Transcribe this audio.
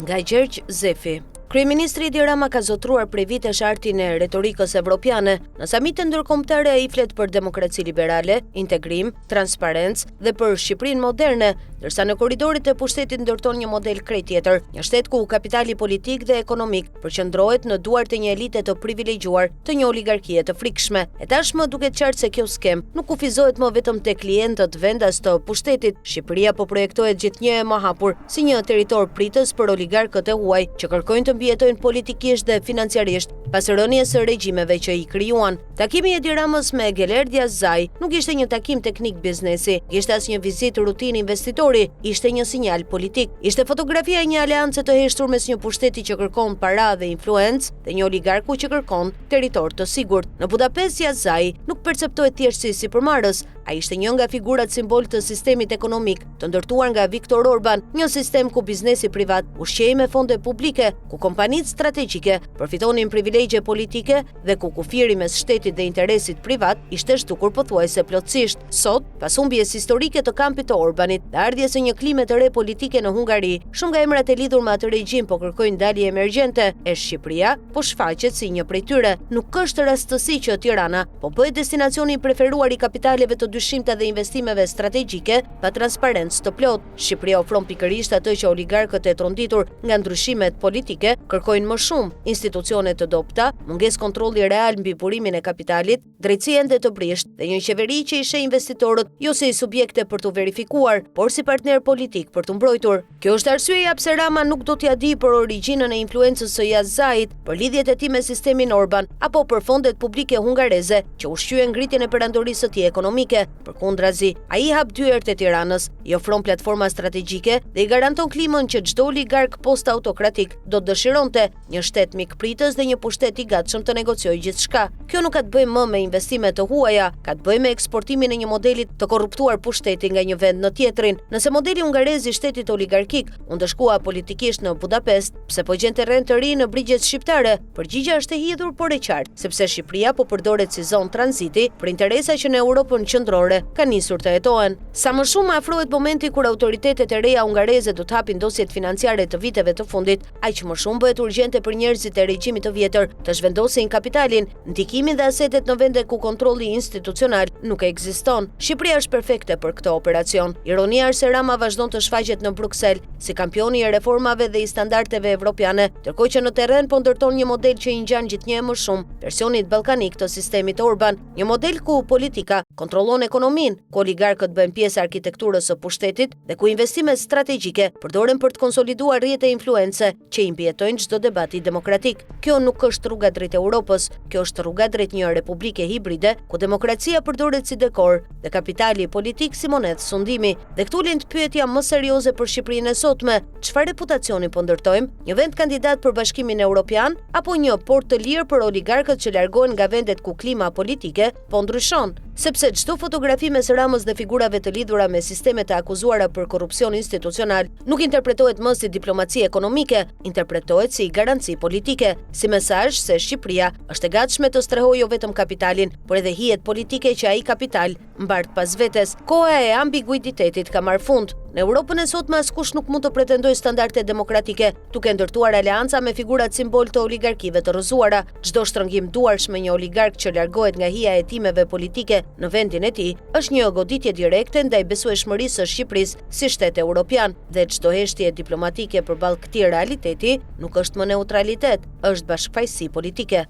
Nga Gjergj Zefi. Kryeministri Edi Rama ka zotruar prej vitesh artin e retorikës evropiane. Në samitin ndërkombëtare ai flet për demokraci liberale, integrim, transparencë dhe për Shqipërinë moderne, ndërsa në korridorit e pushtetit ndërton një model krejt tjetër, një shtet ku kapitali politik dhe ekonomik përqendrohet në duart e një elite të privilegjuar, të një oligarkie të frikshme. E tashmë duket qartë se kjo skem nuk kufizohet më vetëm tek klientët vendas të pushtetit. Shqipëria po projektohet gjithnjë e mahapur si një territor pritës për oligarkët e huaj që kërkojnë të mbijetojnë politikisht dhe financiarisht pas rënies së regjimeve që i krijuan. Takimi i Edi Ramës me Gelerdhia Zaj nuk ishte një takim teknik biznesi, ishte as një vizitë rutinë investitori, ishte një sinjal politik. Ishte fotografia e një aleance të heshtur mes një pushteti që kërkon para dhe influencë dhe një oligarku që kërkon territor të sigurt. Në Budapest Zaj nuk perceptohet thjesht si sipërmarrës, ai ishte një nga figurat simbol të sistemit ekonomik të ndërtuar nga Viktor Orban, një sistem ku biznesi privat ushqehej me fonde publike, ku kompanitë strategjike përfitonin privilegje politike dhe ku kufiri mes shtetit dhe interesit privat ishte shtukur pothuajse plotësisht. Sot, pas humbjes historike të kampit të Orbanit dhe ardhjes së një klime të re politike në Hungari, shumë nga emrat e lidhur me atë regjim po kërkojnë dalje emergjente, e Shqipëria po shfaqet si një prej tyre. Nuk është rastësi që Tirana po bëhet destinacioni i preferuar i kapitaleve të dyshimta dhe investimeve strategjike pa transparencë të plot. Shqipëria ofron pikërisht atë që oligarkët e tronditur nga ndryshimet politike kërkojnë më shumë: institucione të dobta, mungesë kontrolli real mbi burimin e kapitalit, drejtësi ende të brisht dhe një qeveri që i sheh investitorët jo si subjekte për të verifikuar, por si partner politik për të mbrojtur. Kjo është arsyeja pse Rama nuk do t'ia di për origjinën e influencës së Zajit, për lidhjet e tij me sistemin Orban apo për fondet publike hungareze që ushqyen ngritjen e perandorisë së tij ekonomike. Përkundrazi, ai hap dyert e Tiranës, i ofron platforma strategjike dhe i garanton klimën që çdo oligark post-autokratik do të dëshironte: një shtet mikpritës dhe një pushtet i gatshëm të negociojë gjithçka. Kjo nuk ka të bëjë më me investime të huaja, ka të bëjë me eksportimin e një modeli të korruptuar pushteti nga një vend në tjetrin. Nëse modeli hungarez i shtetit oligarkik u ndëshkua politikisht në Budapest, pse po gjen terren të ri në brigjet shqiptare? Përgjigjja është e hidhur por e qartë, sepse Shqipëria po përdoret si zonë tranziti për interesa që në Europën qendrore ka nisur të hetohen. Sa më shumë afrohet momenti kur autoritetet e reja hungareze do të hapin dosjet financiare të viteve të fundit, aq më shumë bëhet urgjente për njerëzit e regjimit të vjetër të zhvendosin kapitalin, ndikimin dhe asetet në vende ku kontrolli institucional nuk ekziston. Shqipëria është perfekte për këtë operacion. Ironia është se Rama vazhdon të shfaqet në Bruksel si kampioni i reformave dhe i standardeve evropiane, ndërkohë që në terren po ndërton një model që i ngjan gjithnjë më shumë versionit ballkanik të sistemit Orban, një model ku politika kontrollon ekonominë, ku oligarkët bëjnë pjesë e arkitekturës së pushtetit dhe ku investimet strategjike përdoren për të konsoliduar rrjete influence që i mbijetojnë çdo debati demokratik. Kjo nuk është rruga drejt Europës, kjo është rruga drejt një republike hibride ku demokracia përdoret si dekor dhe kapitali politik si monedhë sundimi. Dhe këtu lind pyetja më serioze për Shqipërinë e sotme: çfarë reputacioni po ndërtojmë? Një vend kandidat për Bashkimin Evropian apo një port të lirë për oligarkët që largohen nga vendet ku klima politike po ndryshon? Sepse çdo fotografi mes Ramës dhe figurave të lidhura me sistemet e akuzuara për korrupsion institucional nuk interpretohet më si diplomaci ekonomike, interpretohet si garanci politike, si mesazh se Shqipëria është e gatshme të strehojë jo vetëm kapitalin, por edhe hijet politike që ai kapital mbart pas vetes. Koha e ambiguitetit ka marrë fund. Në Europën e sotme askush nuk mund të pretendojë standarde demokratike, duke ndërtuar aleanca me figurat simbol të oligarkive të rrëzuara. Çdo shtrëngim duarsh me një oligark që largohet nga hija e hetimeve politike në vendin e tij është një goditje direkte ndaj besueshmërisë së Shqipërisë si shtet evropian, dhe çdo heshtje diplomatike përballë këtij realiteti nuk është më neutralitet, është bashkëfaqësi politike.